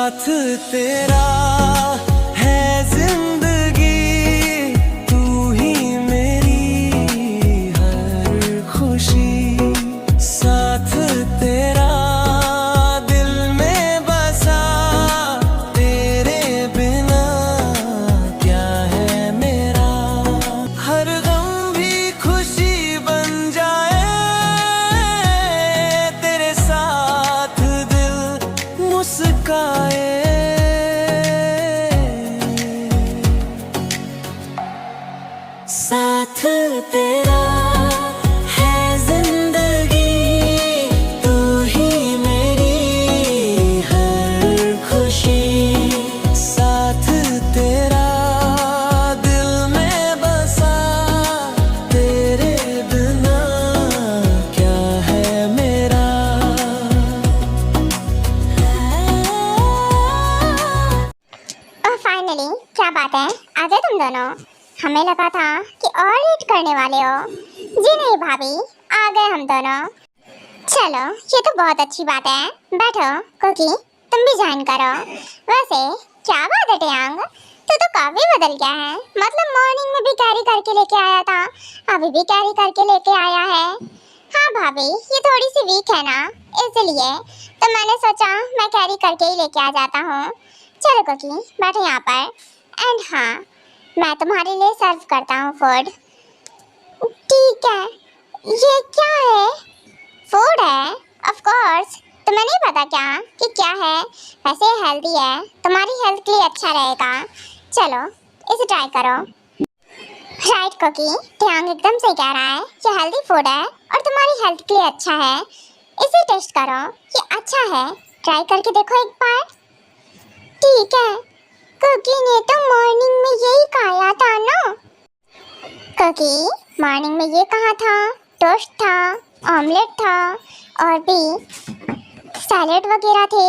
साथ तेरा है जिंदगी, तू ही मेरी हर खुशी। साथ तेरा दिल में बसा, तेरे बिना क्या है मेरा। हर गम भी खुशी बन जाए, तेरे साथ दिल मुस्काए। साथ तेरा है जिंदगी, तू ही मेरी हर खुशी। साथ तेरा दिल में बसा, तेरे बिना क्या है मेरा। और फाइनली क्या बात है, आ गए तुम दोनों। हमें लगा था कि और लेट करने वाले हो। जी नहीं भाभी, आ गए हम दोनों। चलो ये तो बहुत अच्छी बात है। बैठो कुकी, तुम भी ज्वाइन करो। वैसे क्या बात है टियांग, तो काफी बदल गया है। मतलब मॉर्निंग में भी कैरी करके लेके आया था, अभी भी कैरी करके लेके आया है। हाँ भाभी, ये थोड़ी सी वीक है ना, इसलिए तो मैंने सोचा मैं कैरी करके ही लेके आ जाता हूँ। चलो कुकी बैठो यहाँ पर। एंड हाँ, मैं तुम्हारे लिए सर्व करता हूँ फूड। ठीक है, ये क्या है? फूड है, ऑफ कोर्स। तुम्हें नहीं पता क्या कि क्या है? वैसे हेल्दी है, तुम्हारी हेल्थ के लिए अच्छा रहेगा। चलो इसे ट्राई करो। राइट कुकी, टियांग एकदम सही कह रहा है। ये हेल्दी फूड है और तुम्हारी हेल्थ के लिए अच्छा है। इसे टेस्ट करो, ये अच्छा है, ट्राई करके देखो एक बार। ठीक है, कुकी ने तो मॉर्निंग में यही खाया था ना। कुकी, मॉर्निंग में ये कहा था? टोस्ट था, ऑमलेट था और भी सैलेड वगैरह थे।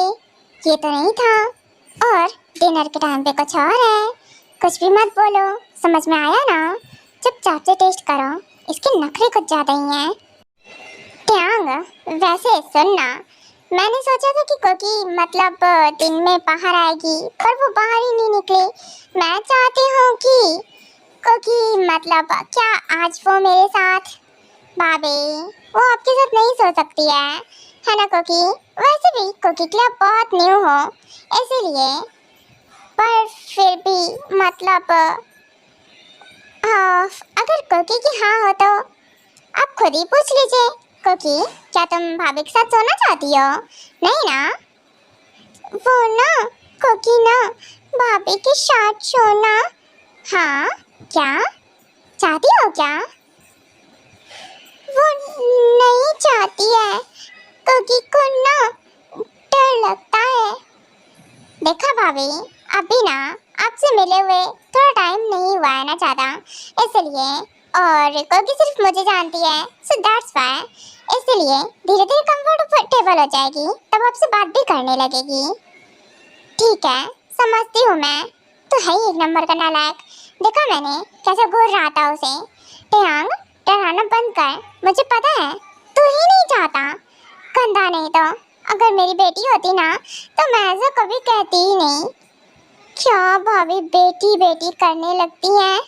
ये तो नहीं था। और डिनर के टाइम पे कुछ और है। कुछ भी मत बोलो, समझ में आया ना? चुपचाप से टेस्ट करो, इसके नखरे कुछ ज्यादा ही हैं। टियांग, वैसे सुनना, मैंने सोचा था कि कुकी मतलब दिन में बाहर आएगी, पर वो बाहर ही नहीं निकली। मैं चाहती हूँ कि कुकी मतलब क्या आज वो मेरे साथ। भाभी, वो आपके साथ नहीं सो सकती है ना कुकी? वैसे भी कुकी क्लब बहुत न्यू हो, इसीलिए। पर फिर भी मतलब अगर कुकी की हाँ हो तो आप खुद ही पूछ लीजिए। कुकी, क्या तुम भाभी के साथ सोना चाहती हो? नहीं ना? वो ना कुकी ना, भाभी के साथ सोना। हाँ, क्या चाहती हो क्या? वो नहीं चाहती है, कुकी को ना डर लगता है। देखा भाभी, अभी ना आपसे मिले हुए थोड़ा टाइम नहीं हुआ है ना ज़्यादा, इसलिए। और कुकी सिर्फ मुझे जानती है, सो दैट्स व्हाई। इसलिए धीरे धीरे कंफर्टेबल हो जाएगी, तब आपसे बात भी करने लगेगी। ठीक है, समझती हूँ मैं। तो है ही एक नंबर का नालायक। देखा मैंने कैसे घूर रहा था उसे। टियांग, डराना बंद कर, मुझे पता है तू ही नहीं चाहता। गंदा नहीं तो अगर मेरी बेटी होती ना, तो मैं ऐसा कभी कहती ही नहीं। क्या भाभी बेटी बेटी करने लगती हैं?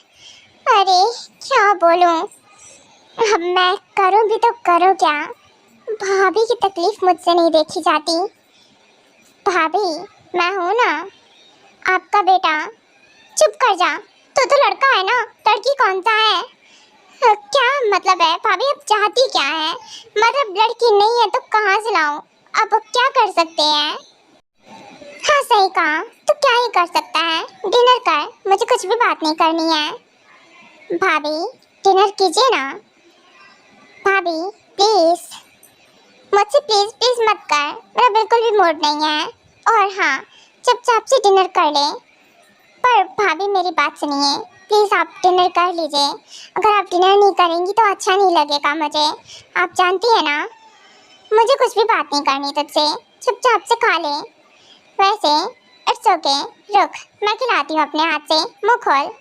अरे क्या बोलूं, अब मैं करूं भी तो करूं क्या? भाभी की तकलीफ मुझसे नहीं देखी जाती। भाभी, मैं हूं ना आपका बेटा। चुप कर जा, तू तो लड़का है ना, लड़की कौन सा है? क्या मतलब है भाभी, अब चाहती क्या है? मतलब लड़की नहीं है तो कहाँ से लाऊं? अब क्या कर सकते हैं? हाँ सही कहा, तो क्या ही कर सकता है? डिनर कर, मुझे कुछ भी बात नहीं करनी है। भाभी डिनर कीजिए ना। भाभी प्लीज, मुझसे प्लीज प्लीज मत कर, मेरा बिल्कुल भी मूड नहीं है। और हाँ, चुपचाप से डिनर कर ले। पर भाभी मेरी बात सुनिए, प्लीज आप डिनर कर लीजिए। अगर आप डिनर नहीं करेंगी तो अच्छा नहीं लगेगा मुझे। आप जानती है ना, मुझे कुछ भी बात नहीं करनी तुझसे, चुपचाप से खा ले। वैसे इट्स ओके, रुक मैं खिलाती हूँ अपने हाथ से, मुँह खोल।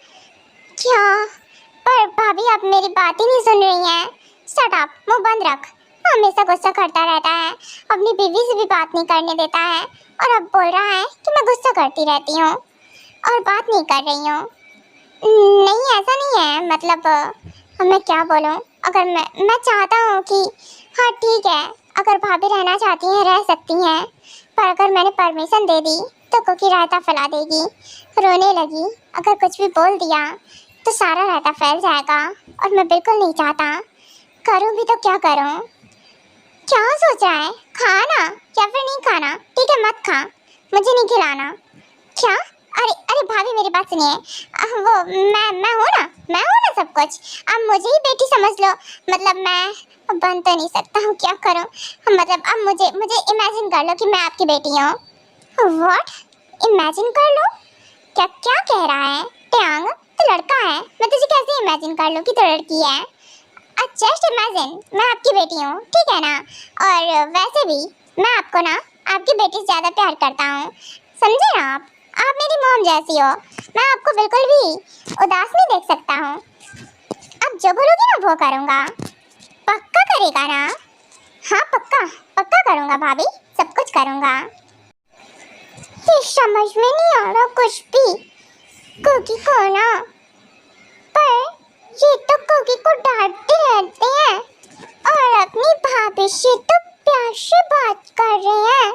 क्या? पर भाभी आप मेरी बात ही नहीं सुन रही हैं। शट अप, मुँह बंद रख। हमेशा गुस्सा करता रहता है, अपनी बीवी से भी बात नहीं करने देता है और अब बोल रहा है कि मैं गुस्सा करती रहती हूँ और बात नहीं कर रही हूँ। नहीं ऐसा नहीं है, मतलब मैं क्या बोलूँ, अगर मैं चाहता हूँ कि हाँ ठीक है, अगर भाभी रहना चाहती हैं रह सकती हैं, पर अगर मैंने परमिशन दे दी तो कुकी रायता फैला देगी, रोने लगी, अगर कुछ भी बोल दिया तो सारा रायता फैल जाएगा और मैं बिल्कुल नहीं चाहता। करूँ भी तो क्या करूँ? क्या सोच रहा है, खाना या फिर नहीं खाना? ठीक है मत खा, मुझे नहीं खिलाना। क्या? अरे अरे भाभी मेरी बात सुनिए, वो मैं हूँ ना सब कुछ, अब मुझे ही बेटी समझ लो। मतलब मैं बन तो नहीं सकता हूँ, क्या करूँ? मतलब अब मुझे इमेजिन कर लो कि मैं आपकी बेटी हूँ। व्हाट? इमेजिन कर लो? क्या क्या कह रहा है ट्यांग? तो लड़का है, मैं तुझे कैसे इमेजिन कर लूँ कि तू लड़की है? जस्ट इमेजिन मैं आपकी बेटी हूँ, ठीक है ना? और वैसे भी मैं आपको ना आपकी बेटी से ज़्यादा प्यार करता हूँ, समझे ना आप मेरी मॉम जैसी हो, मैं आपको बिल्कुल भी उदास नहीं देख सकता हूँ। अब जो बोलोगी ना वो करूँगा, पक्का करेगा ना? हाँ पक्का पक्का करूँगा भाभी, सब कुछ करूँगा। ये समझ में नहीं आ रहा कुछ भी कुकी को ना, पर ये तो कुकी को डांटते रहते हैं और अपनी भाभी से तो प्यार से बात कर रहे हैं।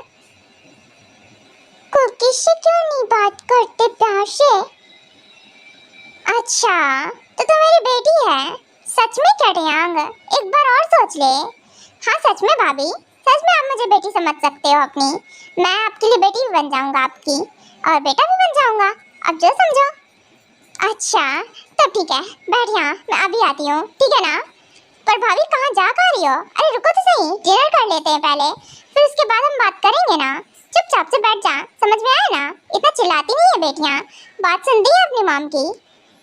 कुकी से क्यों नहीं बात करते प्यार से? अच्छा तो मेरी बेटी है सच में क्या ट्यांग? एक बार और सोच ले। हाँ सच में भाभी, सच में आप मुझे बेटी समझ सकते हो अपनी, मैं आपके लिए बेटी भी बन जाऊंगा आपकी और बेटा भी बन जाऊंगा, अब जो समझो। अच्छा तो ठीक है, बैठ यहाँ, मैं अभी आती हूँ, ठीक है ना? पर भाभी कहाँ रही हो? अरे रुको तो सही, डिनर कर लेते हैं पहले, फिर उसके बाद हम बात करेंगे ना। चुपचाप से बैठ जा, समझ में आया ना? इतना चिल्लाती नहीं है बेटियाँ, बात सुनती है अपनी मॉम की।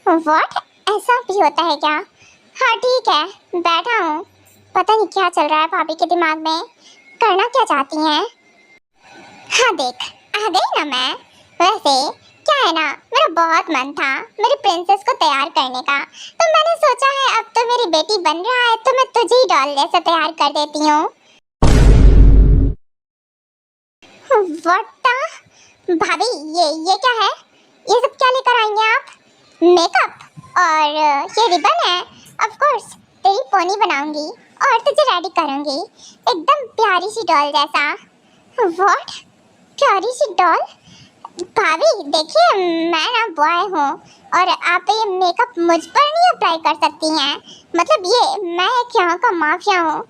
व्हाट? ऐसा भी होता है क्या? हाँ ठीक है, बैठा हूँ। पता नहीं क्या चल रहा है भाभी के दिमाग में, करना क्या चाहती हैं? हाँ देख आ गई ना मैं। वैसे क्या है ना, मेरा बहुत मन था मेरी प्रिंसेस को तैयार करने का, तो मैंने सोचा है अब तो मेरी बेटी बन रहा है तो मैं तुझे ही डॉल जैसा तैयार कर देती हूँ। व्हाट? भाभी ये क्या है? ये सब क्या लेकर आएंगे आप? मेकअप और ये रिबन है, ऑफ कोर्स तेरी पोनी बनाऊंगी और तुझे रेडी करूंगी एकदम प्यारी सी डॉल जैसा। व्हाट? प्यारी सी डॉल? भाभी देखिए मैं ना बॉय हूँ और आप ये मेकअप मुझ पर नहीं अप्लाई कर सकती हैं, मतलब ये मैं एक यहाँ का माफिया हूँ,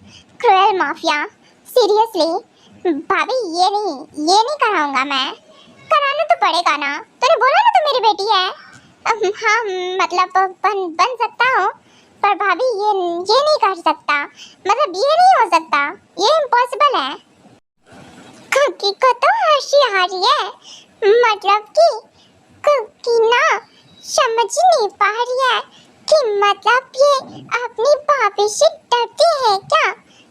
क्रूएल माफिया, सीरियसली भाभी ये नहीं कराऊंगा मैं। कराना तो पड़ेगा ना, तूने बोला ना तो मेरी बेटी है। हाँ मतलब बन सकता हूँ, पर भाभी ये नहीं कर सकता, मतलब ये नहीं हो सकता, ये इम्पॉसिबल है। कुकी को तो हंसी आ रही है, मतलब कि कुकी ना समझ नहीं पा रही है कि मतलब ये अपनी भाभी से डरती है क्या,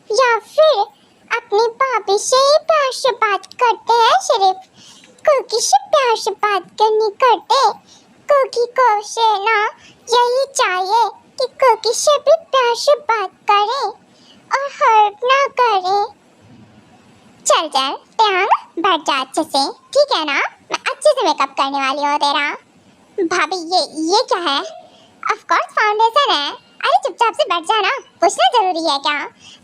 या फिर अपनी भाभी से ही प्यार से बात करते हैं, सिर्फ कुकी से प्यार से बात करनी करते। कुकी को से ना यही चाहिए कि कुकी से भी प्यार से बात करे और हर्ट ना करे। चल ट्यांग बैठ जा अच्छे से, ठीक है ना? मैं अच्छे से मेकअप करने वाली हूँ तेरा। भाभी ये क्या है? ऑफ कोर्स फाउंडेशन है। अरे चुपचाप से बैठ जा ना, पूछना जरूरी है क्या?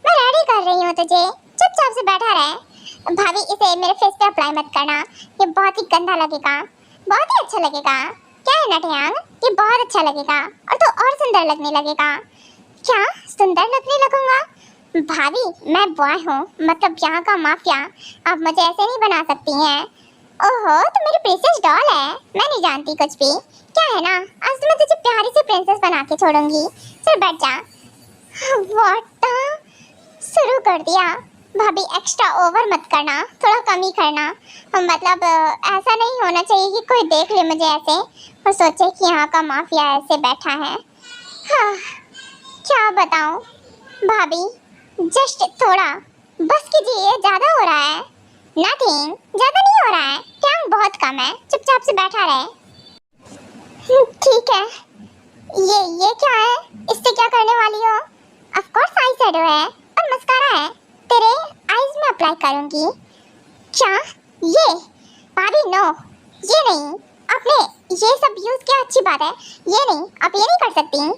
मैं रेडी कर रही हूँ तुझे, चुपचाप से बैठा रहे। भाभी इसे मेरे फेस पे अप्लाई मत करना, ये बहुत ही गंदा लगेगा, बहुत ही अच्छा लगेगा। क्या है ना ट्यांग, ये बहुत अच्छा लगेगा और तो और सुंदर लगने लगेगा। क्या सुंदर लगने लगूंगा? भाभी मैं बॉय हूँ, मतलब यहाँ का माफिया, आप मुझे ऐसे नहीं बना सकती हैं। ओहो तो मेरी प्रिंसेस डॉल है, मैं नहीं जानती कुछ भी। क्या है ना, आज तो मैं तुझे प्यारी सी प्रिंसेस बना के छोड़ूंगी, चल बैठ जा। व्हाट? शुरू कर दिया? भाभी एक्स्ट्रा ओवर मत करना, थोड़ा कम ही करना, मतलब ऐसा नहीं होना चाहिए कि कोई देख ले मुझे ऐसे और सोचे कि यहाँ का माफिया ऐसे बैठा है। हाँ क्या बताऊँ भाभी, जस्ट थोड़ा बस कीजिए, ज्यादा हो रहा है। नथिंग, ज्यादा नहीं हो रहा है, ट्यांग बहुत कम है, चुपचाप से बैठा रहे। ठीक है, ये क्या है, इससे क्या करने वाली हो? ऑफ कोर्स आई शैडो है और मस्कारा है, तेरे आईज में अप्लाई करूंगी। क्या ये? भाभी नो, ये नहीं। आपने ये सब यूज किया, अच्छी बात है। ये नहीं, आप ये नहीं कर सकती।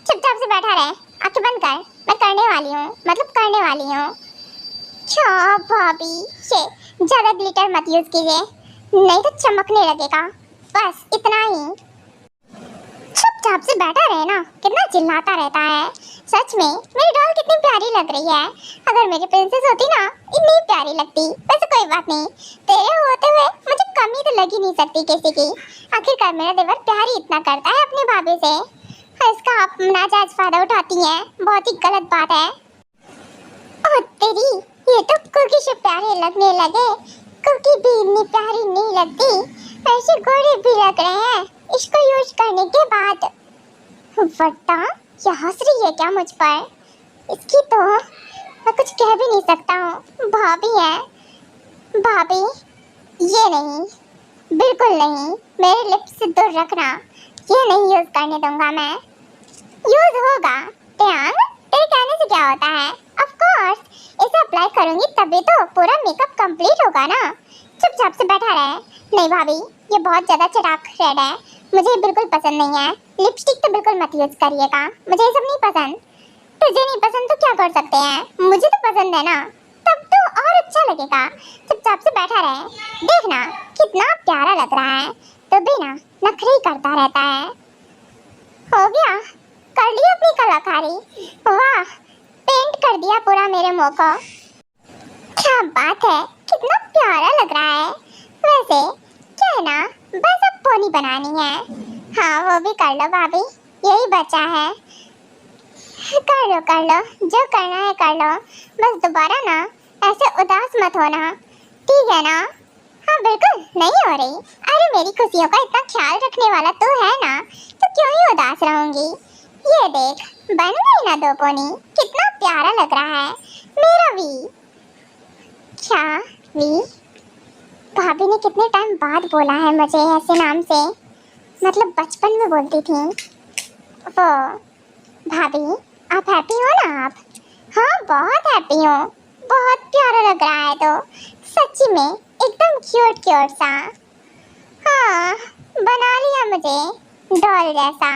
चुपचाप से बैठा रहे, आंखें बंद कर। मैं करने वाली हूँ, मतलब करने वाली हूँ। क्या भाभी, ये ज्यादा ग्लिटर मत यूज कीजिए, नहीं तो चमकने लगेगा। बस इतना ही। चुपचाप से बैठा रहे ना, कितना चिल्लाता रहता है। सच में मेरी डॉल कितनी प्यारी लग रही है। अगर मेरी प्रिंसेस होती ना, इतनी प्यारी लगती। वैसे कोई बात नहीं, तेरे होते हुए मुझे कमी तो लग ही नहीं सकती किसी की। आखिरकार मेरा देवर प्यार ही इतना करता है अपनी भाभी से, और इसका आप नाजायज फायदा उठाती हैं। बहुत ही गलत बात है। ओह तेरी, ये तो कुकी से प्यारे लगने लगे। कुकी भी इतनी प्यारी नहीं लगती, ऐसे गोरे भी लग रहे हैं इसको यूज करने के बाद। वट्टा, ये हंस रही है क्या मुझ पर? इसकी तो मैं कुछ कह भी नहीं सकता हूँ। भाभी है, भाभी ये नहीं, बिल्कुल नहीं। मेरे लिप्स से दूर रखना, ये नहीं यूज करने दूंगा मैं। यूज होगा ट्यांग, तेरे कहने से क्या होता है। ऑफ कोर्स इसे अप्लाई करूंगी तभी तो पूरा मेकअप कंप्लीट होगा ना। चुपचाप से बैठा रहे। नहीं भाभी, ये बहुत ज्यादा चटाक रेड है, मुझे ये बिल्कुल पसंद नहीं है। लिपस्टिक तो बिल्कुल मत यूज करिएगा, मुझे ये सब नहीं पसंद। तुझे नहीं पसंद तो क्या कर सकते हैं, मुझे तो पसंद है ना, तब तो और अच्छा लगेगा। चुपचाप से बैठा रहे। देखना कितना प्यारा लग रहा है, तो भी ना नखरे ही करता रहता है। हो गया, कर ली अपनी कलाकारी। वाह, पेंट कर दिया पूरा मेरे मुंह को। क्या बात है, कितना प्यारा लग रहा है। वैसे क्या है ना, बस अब पोनी बनानी है। हाँ वो भी कर लो भाभी, यही बचा है। कर लो जो करना है कर लो, बस दोबारा ना ऐसे उदास मत होना, ठीक है ना? हाँ बिल्कुल नहीं हो रही। अरे मेरी खुशियों का इतना ख्याल रखने वाला तो है ना, तो क्यों ही उदास रहूंगी। ये देख, बन गई ना दो पोनी, कितना प्यारा लग रहा है मेरा भी। क्या वी? भाभी ने कितने टाइम बाद बोला है मुझे ऐसे नाम से, मतलब बचपन में बोलती थी वो। भाभी आप हैप्पी हो ना आप? हाँ बहुत हैप्पी हूँ, बहुत प्यारा लग रहा है तो सच्ची में, एकदम क्यूट क्यूट सा। हाँ बना लिया मुझे डॉल जैसा।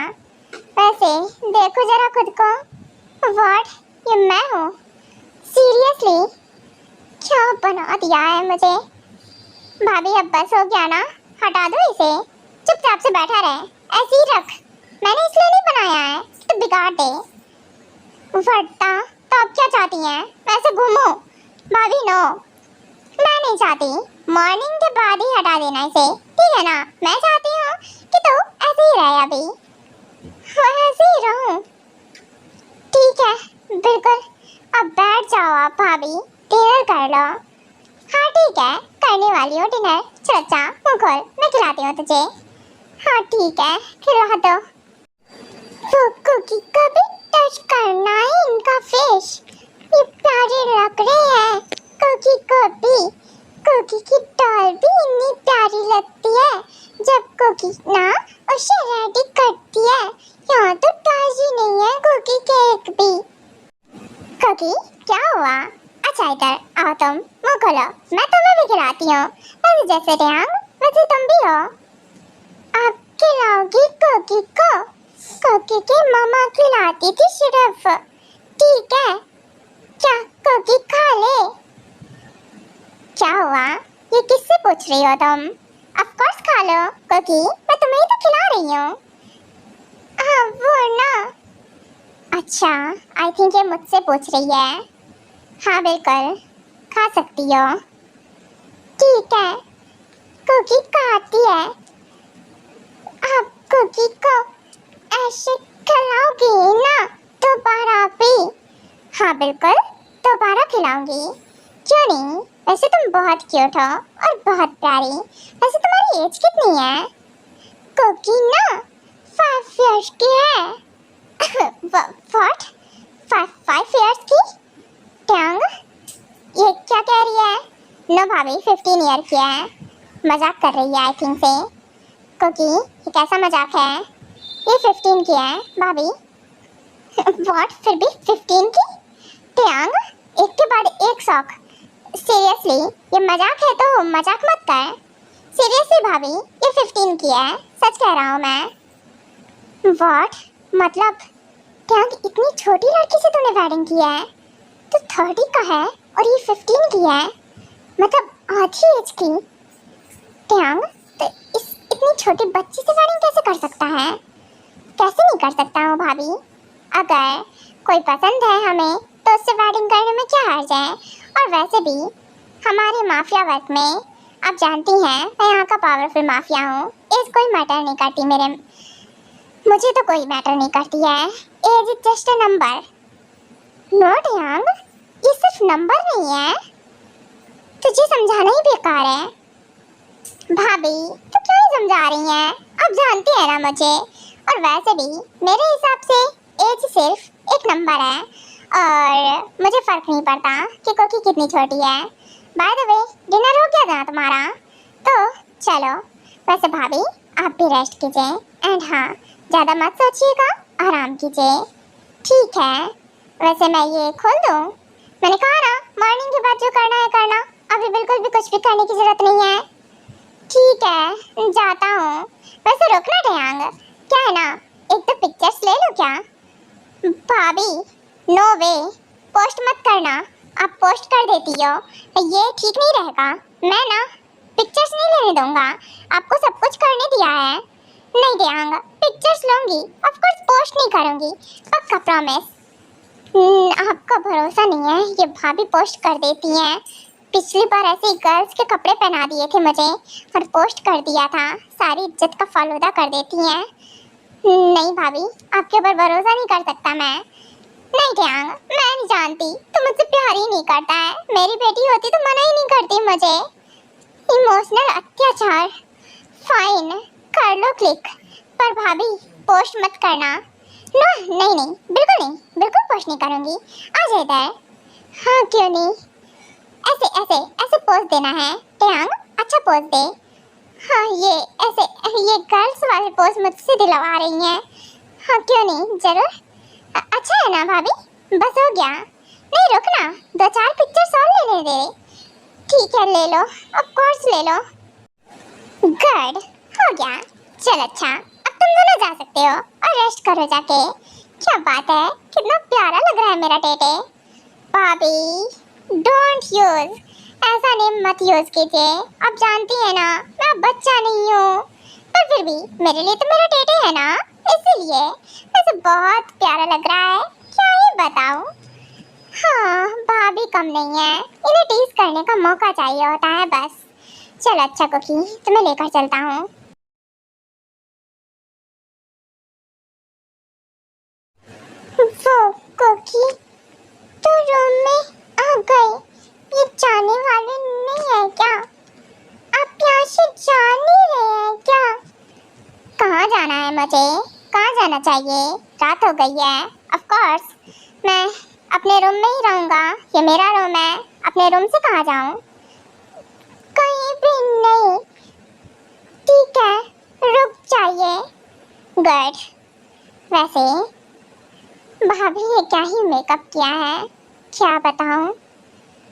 वैसे देखो जरा खुद को। व्हाट, ये मैं हूँ? सीरियसली क्या बना दिया है मुझे। भाभी अब बस हो गया ना, हटा दो इसे। चुपचाप से बैठा रहे, ऐसे ही रख। मैंने इसलिए नहीं बनाया है तो बिगाड़ दे। वट्टा, तो अब क्या चाहती हैं, मैं ऐसे घूमूं? भाभी नो, मैं नहीं चाहती। मॉर्निंग के बाद ही हटा देना इसे, ठीक है ना? मैं चाहती हूँ कि तू ऐसे ही रहे अभी, ऐसे ही रहूं। ठीक है बिल्कुल, अब बैठ जाओ आप भाभी, डिनर कर लो। हाँ ठीक है, करने वाली हूँ डिनर। चाचा मुँह खोल, मैं खिलाती हूँ तुझे। हाँ ठीक है, खिला दो। वो कुकी का भी टच करना है इनका फेस, ये प्यारे लग रहे हैं। कुकी को भी, कुकी की डॉल भी इतनी प्यारी लगती है जब कुकी ना उसे रेडी करती है। यहाँ तो टच ही नहीं है कुकी केक भी। कुकी क्या हुआ? अच्छा इधर आओ, तुम मुँह खोलो, मैं तुम्हें भी खिलाती हूँ। वैसे जैसे ट्यांग वैसे तुम भी हो। आप खिलाओगी कुकी को? कुकी की मम्मा खिलाती थी सिर्फ, ठीक है? क्या कुकी खा ले? क्या हुआ, ये किससे पूछ रही हो तुम? ऑफ कोर्स खा लो कुकी, मैं तुम्हें ही तो खिला रही हूँ। हाँ वो ना, अच्छा आई थिंक ये मुझसे पूछ रही है। हाँ बिल्कुल खा सकती हो, ठीक है? कुकी खाती है। आप कुकी को ऐसे खिलाओगी ना दोबारा भी? हाँ बिल्कुल दोबारा खिलाऊंगी, क्यों नहीं? वैसे तुम बहुत क्यूट हो और बहुत प्यारी। वैसे तुम्हारी एज कितनी है? कुकी ना 5 इयर्स की है। व्हाट, 5 इयर्स की? ट्यांग ये क्या कह रही है? नो भाभी 15 ईयर की है, मजाक कर रही है आई थिंक से। कुकी ये कैसा मजाक है, ये 15 की है भाभी। व्हाट, फिर भी 15 की? ट्यांग एक के बाद एक शौक। सीरियसली ये मजाक है तो मजाक मत कर। सीरियसली भाभी ये 15 की है, सच कह रहा हूँ मैं। व्हाट? मतलब क्या इतनी छोटी लड़की से तूने वेडिंग की है? तो 30 का है और ये 15 की है, मतलब आधी एज की। ट्यांग तो इतनी छोटी बच्ची से वेडिंग कैसे कर सकता है? कैसे नहीं कर सकता हूँ भाभी? अगर कोई पसंद है हमें तो उससे वेडिंग करने में क्या हर्ज है? और वैसे भी हमारे माफिया वर्क में आप जानती हैं मैं यहाँ का पावरफुल माफिया हूँ। एज कोई मैटर नहीं करती मेरे, मुझे तो कोई मैटर नहीं करती है। Age is just a number. Not young, ये सिर्फ नंबर नहीं है, तुझे समझाना ही बेकार है। भाभी तो क्यों ही समझा रही हैं? आप जानती हैं ना मुझे। और वैसे भी मेरे हिसाब से एज सिर्फ एक नंबर है और मुझे फर्क नहीं पड़ता कि कोकी कितनी छोटी है। बाय द वे डिनर हो गया था तुम्हारा? तो चलो, वैसे भाभी आप भी रेस्ट कीजिए एंड हाँ ज़्यादा मत सोचिएगा, आराम कीजिए, ठीक है? वैसे मैं ये खोल दूँ? मैंने कहा ना मॉर्निंग के बाद जो करना है करना, अभी बिल्कुल भी कुछ भी करने की जरूरत नहीं है। ठीक है जाता हूँ। वैसे रुकना ट्यांग, क्या है ना एक दो पिक्चर्स ले लो क्या? भाभी नो वे, पोस्ट मत करना। आप पोस्ट कर देती हो, ये ठीक नहीं रहेगा। मैं ना पिक्चर्स नहीं लेने दूंगा, आपको सब कुछ करने दिया है। नहीं ट्यांग, पिक्चर्स लूंगी, ऑफ कोर्स पोस्ट नहीं करूंगी, पक्का प्रॉमिस। आपका भरोसा नहीं है, ये भाभी पोस्ट कर देती हैं। पिछली बार ऐसे ही गर्ल्स के कपड़े पहना दिए थे मुझे और पोस्ट कर दिया था, सारी इज्जत का फालूदा कर देती हैं। नहीं भाभी, आपके ऊपर भरोसा नहीं कर सकता मैं। नहीं ट्यांग, मैं नहीं जानती, तो मुझसे प्यार ही नहीं करता है। मेरी बेटी होती तो मना ही नहीं करती मुझे। इमोशनल अत्याचार, फाइन कर लो क्लिक, पर भाभी पोस्ट मत करना। नो नहीं नहीं, बिल्कुल नहीं, बिल्कुल पोस्ट नहीं करूँगी। आ जाए इधर। हाँ क्यों नहीं, ऐसे ऐसे ऐसे पोज देना है ट्यांग, अच्छा पोज दे। हाँ ये ऐसे, ये गर्ल्स वाले पोज मुझसे दिलवा रही हैं। हाँ क्यों नहीं, जरूर। अच्छा है ना भाभी, बस हो गया? नहीं रुकना, 2-4 पिक्चर्स और लेने दे। ठीक है ले लो, ऑफ कोर्स ले लो। गुड, हो गया। चल अच्छा, अब तुम दोनों जा सकते हो और रेस्ट करो जाके। क्या बात है, कितना प्यारा लग रहा है मेरा टेटे। भाभी डोंट यूज, ऐसा नेम मत यूज कीजिए, आप जानती हैं ना मैं बच्चा नहीं हूँ। पर फिर भी मेरे लिए तो मेरा टेटे है ना, इसीलिए। वैसे बहुत प्यारा लग रहा है, क्या ही बताऊँ। हाँ भाभी कम नहीं है, इन्हें टीज करने का मौका चाहिए होता है बस। चलो अच्छा कुकी, तुम्हें लेकर चलता हूँ। वो कुकी तो रूम में आ गई, ये जाने वाले नहीं है क्या? आप यहाँ से जा नहीं रहे हैं क्या? कहाँ जाना है मुझे, कहाँ जाना चाहिए? रात हो गई है। ऑफ कोर्स मैं अपने रूम में ही रहूँगा, ये मेरा रूम है, अपने रूम से कहाँ जाऊँ? कहीं भी नहीं। ठीक है रुक जाइए। गुड। वैसे भाभी ये क्या ही मेकअप किया है, क्या बताऊँ।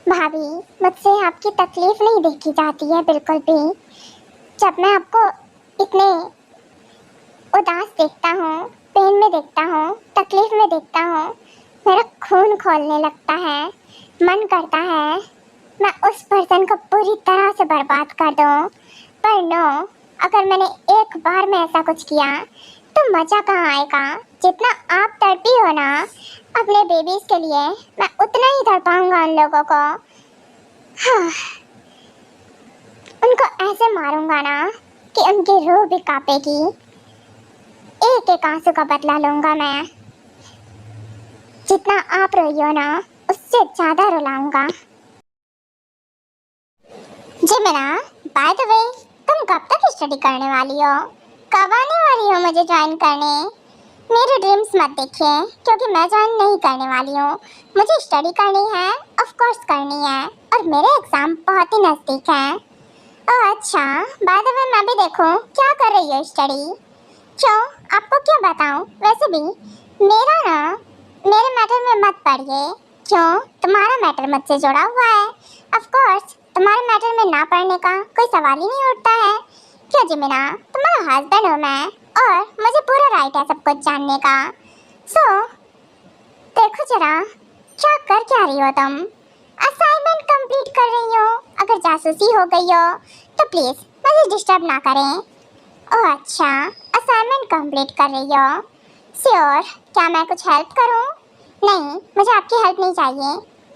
भाभी मुझसे आपकी तकलीफ नहीं देखी जाती है बिल्कुल भी। जब मैं आपको इतने उदास देखता हूँ, पेन में देखता हूँ, तकलीफ में देखता हूँ, मेरा खून खौलने लगता है। मन करता है मैं उस पर्सन को पूरी तरह से बर्बाद कर दूँ। पर नो, अगर मैंने एक बार में ऐसा कुछ किया तो मज़ा कहाँ आएगा। जितना आप तड़पी हो ना अपने बेबीज़ के लिए, मैं उतना ही तड़पाऊँगा उन लोगों को। हाँ, उनको ऐसे मारूंगा ना कि उनकी रूह भी कांपेगी। एक एक आंसू का बदला लूंगा मैं। जितना आप रोई हो ना उससे ज़्यादा रुलाऊंगा। जिमिना, बाय द वे तुम कब तक स्टडी करने वाली हो? कब आने वाली हो मुझे ज्वाइन करने? मेरे ड्रीम्स मत देखिए, क्योंकि मैं ज्वाइन नहीं करने वाली हूँ। मुझे स्टडी करनी है, ऑफ कोर्स करनी है, और मेरे एग्ज़ाम बहुत ही नज़दीक हैं। ओह अच्छा, बाय द वे मैं भी देखूँ क्या कर रही हो स्टडी। क्यों, आपको क्या बताऊँ? वैसे भी मेरा ना, मेरे मैटर में मत पड़िए, क्यों, तुम्हारा मैटर मुझसे जुड़ा हुआ है। ऑफ कोर्स तुम्हारे मैटर में ना पढ़ने का कोई सवाल ही नहीं उठता है। क्यों जिमिना, तुम्हारा हस्बैंड हूँ मैं और मुझे पूरा राइट है सब कुछ जानने का। सो देखो जरा, क्या कर क्या रही हो तुम? असाइनमेंट कंप्लीट कर रही हो। अगर जासूसी हो गई हो तो प्लीज मुझे डिस्टर्ब ना करें। ओह अच्छा, असाइनमेंट कंप्लीट कर रही हो। श्योर, क्या मैं कुछ हेल्प करूं? नहीं, मुझे आपकी हेल्प नहीं चाहिए,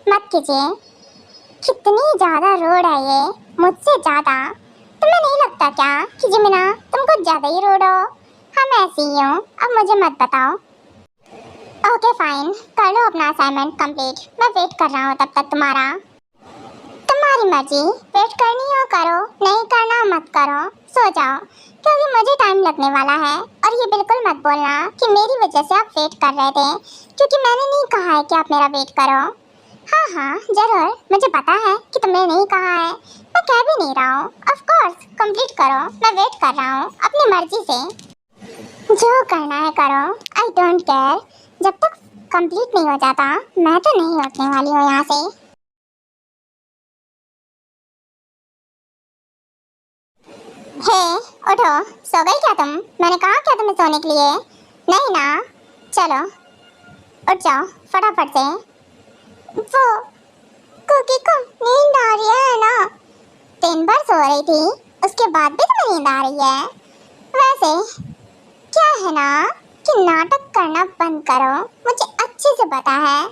मत कीजिए। कितनी ज़्यादा रोड है ये, मुझसे ज़्यादा। तुम्हें नहीं लगता क्या कि जिमिना तुम कुछ ज़्यादा ही रोड हो? हम ऐसी ही हो, अब मुझे मत बताओ। ओके फाइन, कर लो अपना असाइनमेंट कंप्लीट, मैं वेट कर रहा हूँ तब तक तुम्हारा। तुम्हारी मर्जी, वेट करनी हो करो, नहीं करना मत करो, सो जाओ, क्योंकि मुझे टाइम लगने वाला है। और ये बिल्कुल मत बोलना कि मेरी वजह से आप वेट कर रहे थे, क्योंकि मैंने नहीं कहा है कि आप मेरा वेट करो। हाँ हाँ जरूर, मुझे पता है कि तुमने नहीं कहा है, मैं कह भी नहीं रहा हूँ। ऑफ कोर्स कंप्लीट करो, मैं वेट कर रहा हूँ अपनी मर्जी से। जो करना है करो, आई डोंट केयर। जब तक कंप्लीट नहीं हो जाता मैं तो नहीं उठने वाली हूँ यहाँ से। हे उठो, सो गई क्या तुम? मैंने कहा क्या तुम्हें सोने के लिए? नहीं ना, चलो उठ जाओ फटाफट से। वो कुकी को नींद आ रही है ना? दिन भर सो रही थी, उसके बाद भी तुम्हें नींद आ रही है? वैसे क्या है ना कि नाटक करना बंद करो, मुझे अच्छे से पता है।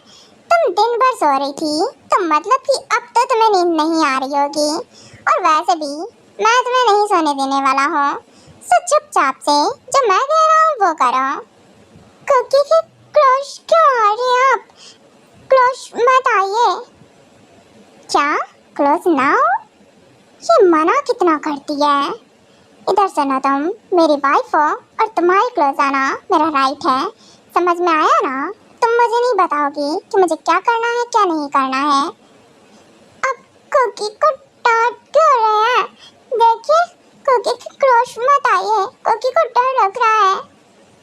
तुम दिन भर सो रही थी तो मतलब कि अब तो तुम्हें नींद नहीं आ रही होगी। और वैसे भी मैं तुम्हें नहीं सोने देने वाला हूँ, सो चुपचाप से जो मैं कह रहा हूँ वो करो। कुकी की क्लोज क्यों आ रही है आप? क्लोज मत आइए। क्या क्लोज ना हो? ये मना कितना करती है। इधर सुनो, तुम मेरी वाइफ हो और तुम्हारी क्लोज आना मेरा राइट है, समझ में आया ना? तुम मुझे नहीं बताओगी कि मुझे क्या करना है क्या नहीं करना है। अब कुकी को डांट क्यों रहे हैं? देखिए कुकी की क्लोज मत आइए, कुकी को डर लग रहा है।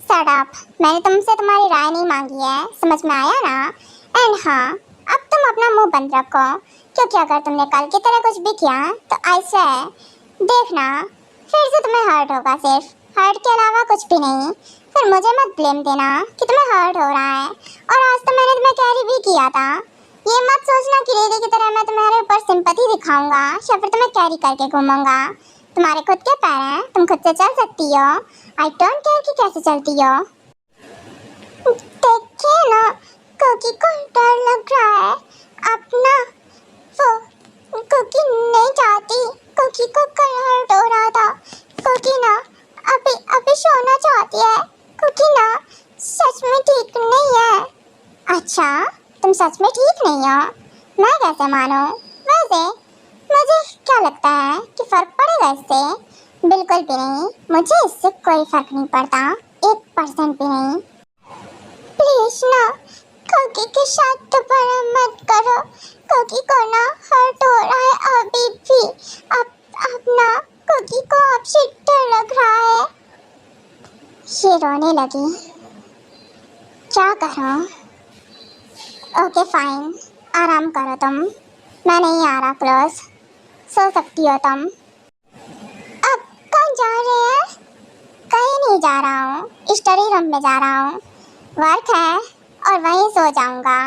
शट अप, मैंने तुमसे तुम्हारी राय नहीं मांगी है, समझ में आया ना? एंड हाँ, अब तुम अपना मुंह बंद रखो, क्योंकि अगर तुमने कल की तरह कुछ भी किया तो आई स्वेयर देखना फिर से तुम्हें हर्ट होगा, सिर्फ हर्ट के अलावा कुछ भी नहीं। फिर मुझे मत ब्लेम देना कि तुम्हें हर्ट हो रहा है। और आज तो मैंने तुम्हें कैरी भी किया था, ये मत सोचना कि लेडी की तरह मैं तुम्हारे ऊपर सिंपैथी दिखाऊंगा या फिर तुम्हें कैरी करके घूमूंगा। तुम्हारे खुद के पैर हैं, तुम खुद से चल सकती हो। आई डोंट केयर कि कैसे चलती हो। देखिए ना, कुकी को डर लग रहा है अपना। वो कुकी नहीं चाहती, कुकी को कल हर्ट हो रहा था। कुकी ना अभी अभी सोना चाहती है। कुकी ना सच में ठीक नहीं है। अच्छा, तुम सच में ठीक नहीं हो? मैं कैसे मानूं? वैसे मुझे क्या लगता है कि फर्क पड़ेगा इससे? बिल्कुल भी नहीं, मुझे इससे कोई फर्क नहीं पड़ता, 1% भी नहीं। प्लीज ना कुकी के साथ दोबारा मत करो, कुकी को ना हर्ट हो रहा है अभी भी। अब ना कुकी को आपसे डर लग रहा है। ये रोने लगी, क्या करूं? ओके फाइन, आराम करो तुम, मैं नहीं आ रहा क्लोज, सो सकती हो तुम। अब कहाँ जा रहे हैं? कहीं नहीं जा रहा हूँ, स्टडी रूम में जा रहा हूँ, वर्क है और वहीं सो जाऊंगा।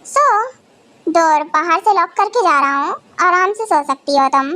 सो डोर बाहर से लॉक करके जा रहा हूँ, आराम से सो सकती हो तुम।